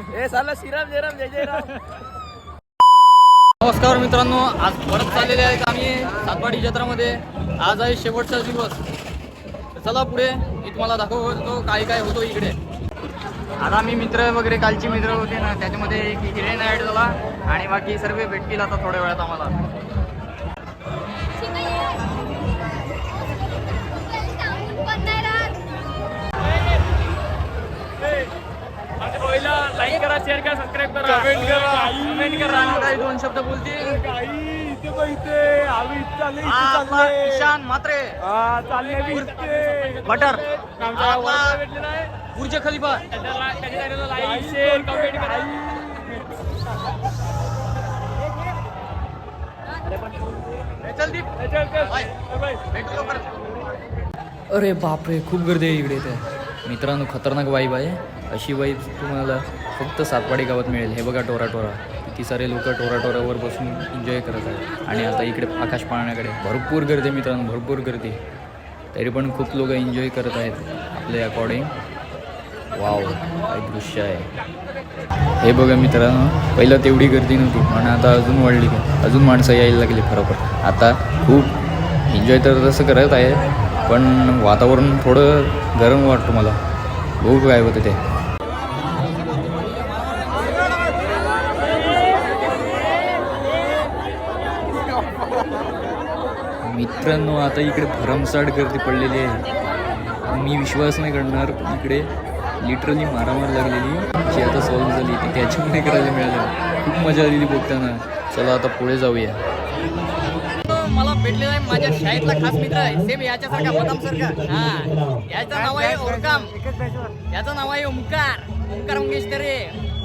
हे साला श्रीराम जयराम जय जयराम. नमस्कार मित्रांनो, आज परत चाललेले आहेत आम्ही सातवाडी जत्रामध्ये. आज आहे शेवटचा दिवस. चला पुढे मी तुम्हाला दाखवतो काय काय होतो इकडे. आता मी मित्र वगैरे कालचे मित्र होते ना, त्याच्यामध्ये एक हिरेन ॲड झाला आणि बाकी सर्व भेटतील आता थोड्या वेळात आम्हाला. लाईक करा, शेअर करा, सबस्क्राईब करा, कमेंट करा. काही दोन शब्द बोलतील. ईशान मात्रे बटर बुर्ज खलिफा. लाईक शेअर कमेंट करा. चल दीप, भेटू लवकर. अरे बापरे, खूप गर्दी आहे इकडे. ते मित्रांनो खतरनाक वाईब आहे. अशी वाईब तुम्हाला फक्त सातवाडी गावात मिळेल. हे बघा टोरा किती सारे लोक टोरावर बसून एन्जॉय करत आहेत. आणि आता इकडे आकाश पाळण्याकडे भरपूर गर्दी मित्रांनो, भरपूर गर्दी. तरी पण खूप लोक एन्जॉय करत आहेत आपल्या अकॉर्डिंग. वाव, काय दृश्य आहे हे बघा मित्रांनो. पहिलं तेवढी गर्दी नव्हती पण आता अजून वाढली, अजून माणसं यायला लागली खरोखर. आता खूप एन्जॉय तर तसं करत आहे पण वातावरण थोडं गरम वाटतं मला. बघू काय होतं ते. मित्रांनो आता इकडे भरमसाठ गर्दी पडलेली आहे. मी विश्वास नाही करणार पण इकडे लिटरली मारामार लागलेली जी आता सॉल्व्ह झाली ती त्याच्यामध्ये करायला मिळालं. खूप मजा आलेली बघताना. चला आता पुढे जाऊया. मला भेटलेला आहे माझ्या शाळेतला खास मित्र आहे, सेम याच्यासारखा बदामसारखा. याचं नाव आहे ओरकाम, याचं नाव आहे ओमकार मंगेश तरे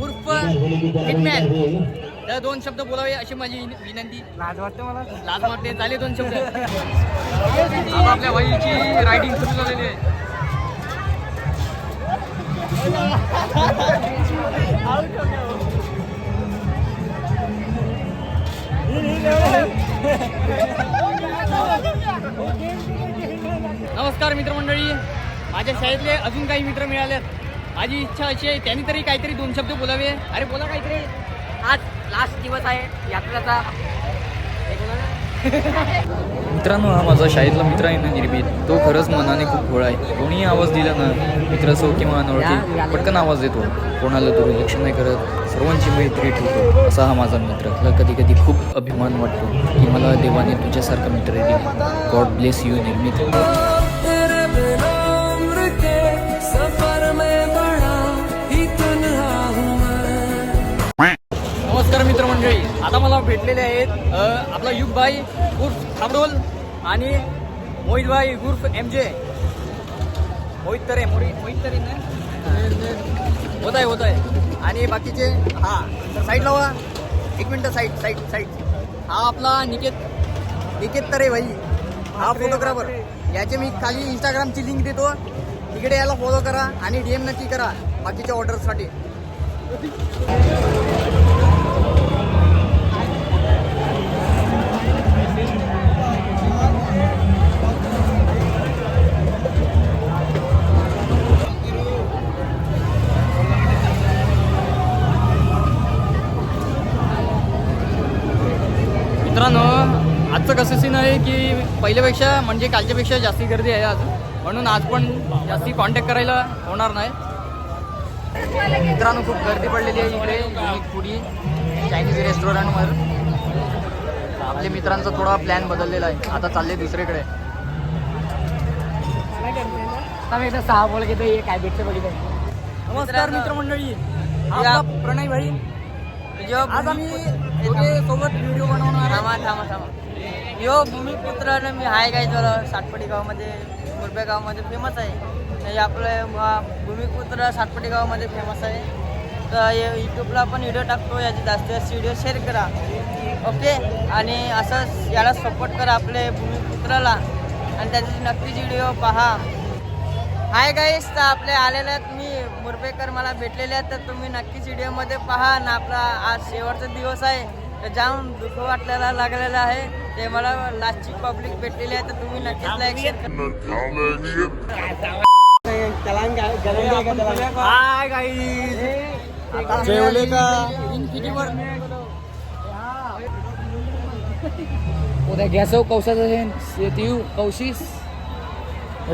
उर्फ हिटमॅन. तर दोन शब्द बोलावे अशी माझी विनंती. लाज वाटते मला, लाज वाटते. चालेल दोन शब्द. आपल्या भाईची रायडिंग सुरू झालेली आहे. नमस्कार मित्रमंडळी, माझ्या शाळेतले अजून काही मित्र मिळालेत. माझी इच्छा अशी आहे त्यांनी तरी काहीतरी दोन शब्द बोलावे. अरे बोला काहीतरी. आज लास्ट दिवस आहे यात्रेचा. मित्रांनो, हा माझा शाळेतला मित्र आहे ना निर्भीत, तो खरंच मनाने खूप भोळा आहे. कोणीही आवाज दिला ना, मित्र असो किंवा अनोळखी, पटकन आवाज देतो. कोणाला दुर्लक्ष नाही करत, सर्वांची मैत्री ठेवतो. असा हा माझा मित्र. मला कधी कधी खूप अभिमान वाटतो की मला देवाने तुझ्यासारखा मित्र दिला. गॉड ब्लेस यू निर्मित. नमस्कार मित्रमंडळी, आता मला भेटलेले आहेत आपला युग भाई उर्फ खाबडोल आणि मोहित भाई उर्फ MJ. मोहित तरे ना होत आहे. आणि बाकीचे साईड लावा एक मिनटं. साईड. हा आपला निकेत तरे भाई, हा फोटोग्राफर. याचे मी खाली इंस्टाग्रामची लिंक देतो, तिकडे याला फॉलो करा आणि DM नक्की करा बाकीच्या ऑर्डरसाठी. मित्रांनो, आजचं कसं सीन आहे की पहिल्यापेक्षा म्हणजे कालच्यापेक्षा जास्ती गर्दी आहे आज, म्हणून आज पण जास्ती कॉन्टॅक्ट करायला होणार नाही. मित्रांनो, खूप गर्दी पडलेली आहे इकडे युनिक फूडी चायनीज रेस्टॉरंटवर. आपल्या मित्रांचा थोडा प्लॅन बदललेला आहे, आता चालले दुसरीकडे. नमस्कार मित्रमंडळी, आपला प्रणय भाई. आज आम्ही सोबत व्हिडिओ बनवणार. थांबा. यो भूमिपुत्र मी हाय काय झालं सातपटी गावामध्ये, मुरबे गावामध्ये फेमस आहे. हे आपलं भूमिपुत्र सातपटी गावामध्ये फेमस आहे. तर यूट्यूबला पण व्हिडिओ टाकतो, याची जास्तीत जास्त व्हिडिओ शेअर करा. ओके, आणि असंच याला सपोर्ट करा आपले भूमिपुत्राला, आणि त्याची नक्कीच व्हिडिओ पहा. हाय गाईस, तर आपले आलेले आहेत मी मुरबेकर, मला भेटलेले आहेत. तर तुम्ही नक्कीच व्हिडिओमध्ये पहा ना. आपला आज शेवटचा दिवस आहे, तर जाम दुःख वाटलेला लागलेलं आहे. ते मला लास्टची पब्लिक भेटलेली आहे, तर तुम्ही नक्कीच लाईक शेअर करा. हाय गाईस, जेवले का? उद्या घ्यासव कौशाचं शेतीव कौशिस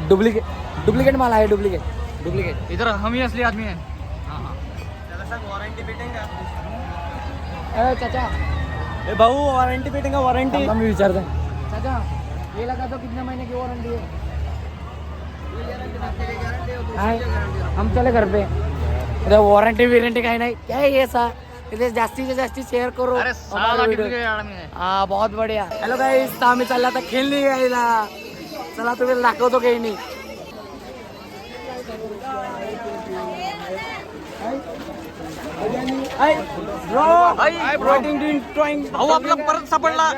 डुप्लिकेट माल आहे डुप्लिकेट इधर हम ही असली आदमी है. वॉरंटी भेटेगा? चाचा ए भाऊ वॉरंटी भेटेगा? वॉरंटी मी विचारतो चाचा ये लगा तो कितने महीने की वारंटी है? हम चले घर पे. वारंटी काही नाही. क्या है ये सा इथे जास्तीत जास्ती शेअर करू. हा बहुत बढिया. हॅलो गाईस, आम्ही चालला आता खेळणी घ्यायला. चला तुम्ही दाखवतो खेळणी. भाऊ आपला परत सापडला.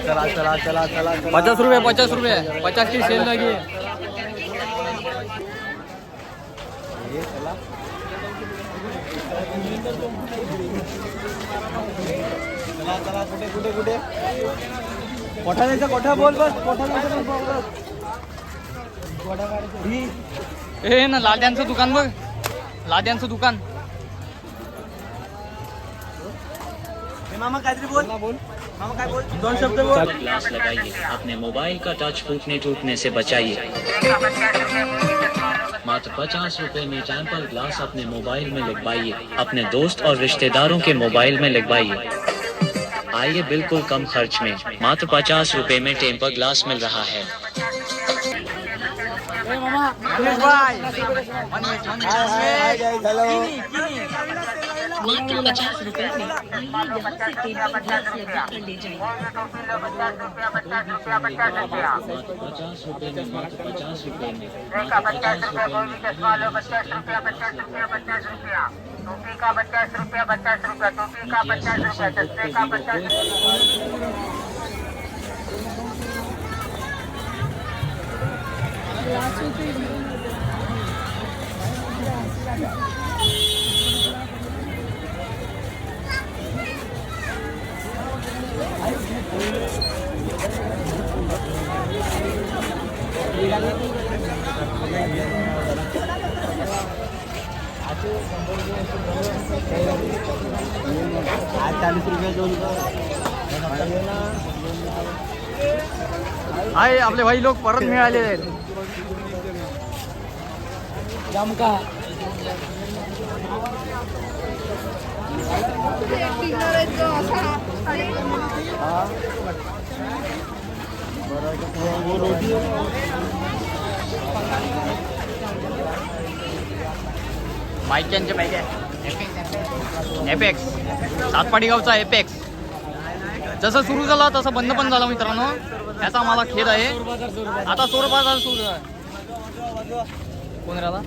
चला 50 रुपये 50 की सेल लगी है. चला कुठे कोठा द्यायचा. कोठा बोल बस. कोठा द्यायचा. हे ना लाद्यांचं दुकान बघ. लाद्यांचं दुकान. मामा काहीतरी बोल. मामा काय बोल. 2 शब्द बोल. ग्लास लगाइए, अपने मोबाइल का टच फूटने टूटने से बचाइए. मात्र 50 रुपए में टेम्पर ग्लास अपने मोबाइल में लगवाइए, अपने दोस्त और रिश्तेदारों के मोबाइल में लगवाइए. आइए बिल्कुल कम खर्च में मात्र 50 रुपए में टेम्पर ग्लास मिल रहा है. मात्र 50 रुपए में आइए यहाँ से टेबल ग्लास लगा कर ले जाइए. मात्र 50 रुपए में मात्र 50 रुपए में टोपी का 50 रुपया टोपी का 50 रुपया चश्मे का 50. आज 40 रुपये दोन. आहे आपले भाई लोक परत मिळाले आहेत. जमका माईक्यांचे बाईक आहे. एपेक्स सातपाडी गावचा एपेक्स. जसं सुरू झाला तसं बंद पण झाला मित्रांनो. याचा आम्हाला खेद आहे. आता चोर बाजार सुरू आहे. कोण राहिला?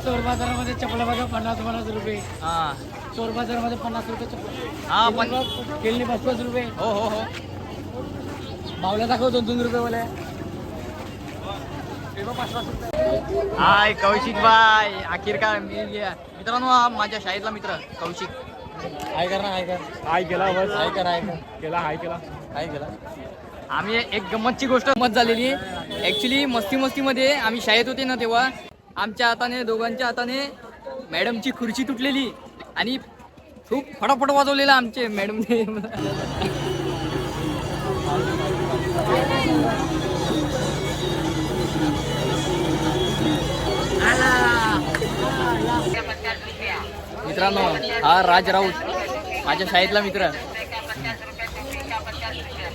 चोर बाजारामध्ये चपला बघा 50 रुपये. हा चोर बाजारामध्ये 50 रुपये चपला. हा पण केळणी 5 रुपये. हो बावल्या दाखव 2 रुपये वाले. हाय कौशिक बाय. आखिरकार मिल गया मित्रांनो. हा माझ्या शाळेतला मित्र कौशिक. हाय कर ना. हाय केला बस. हाय कर. केला. आम्ही एक गंमतची गोष्ट मत झालेली. ॲक्च्युली मस्तीमध्ये आम्ही शाळेत होते ना तेव्हा आमच्या हाताने दोघांच्या हाताने मॅडमची खुर्ची तुटलेली आणि खूप फटाफट वाजवलेला आमचे मॅडमने. मित्रांनो हा राज राऊत माझ्या शाळेतला मित्र.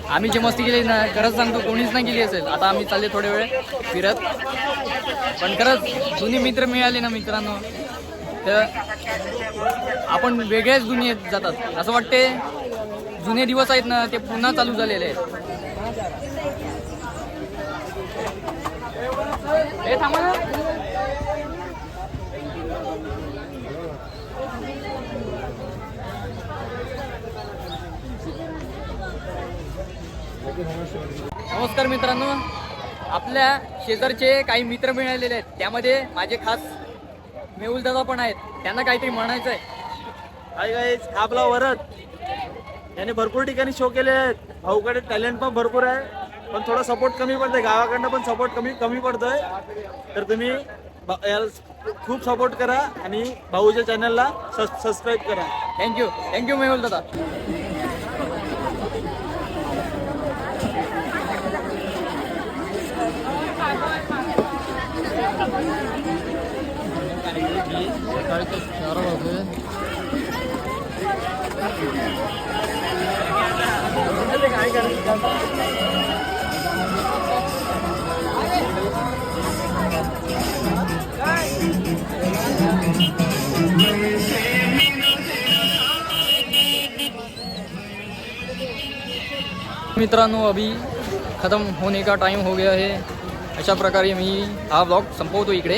आम्ही जे मस्ती केली ना खरंच सांगतो कोणीच नाही केली असेल. आता आम्ही चालले थोडे वेळ फिरत. पण खरंच जुने मित्र मिळाले ना मित्रांनो तर आपण वेगळ्याच दुनियेत जातात. असं वाटते जुने दिवस आहेत ना ते पुन्हा चालू झालेले आहेत. हे थांबा ना. नमस्कार मित्रांनो. आपल्या शेजारचे काही मित्र मिळालेले आहेत, त्यामध्ये माझे खास मेहुल दादा पण आहेत. त्यांना काहीतरी म्हणायचं आहे. हाय गाईज, हा आपला वरद याने भरपूर ठिकाणी शो केले आहेत. भाऊकडे टॅलेंट पण भरपूर आहे, पण थोडा सपोर्ट कमी पडतोय. गावाकडनं पण सपोर्ट कमी पडतोय. तर तुम्ही याला खूप सपोर्ट करा आणि भाऊच्या चॅनलला सबस्क्राईब करा. थँक्यू मेहुल दादा. मित्रांनो, अभी खत्म होने का टाइम हो गया है. अशा प्रकारे मी हा व्लॉग संपवतो इकडे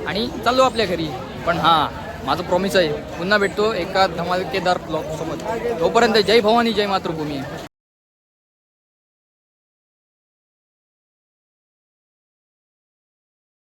आणि चाललो आपल्या घरी. पण हां, माझं प्रॉमिस आहे, पुन्हा भेटतो एका धमाकेदार ब्लॉग सोबत. तोपर्यंत जय भवानी, जय मातृभूमी.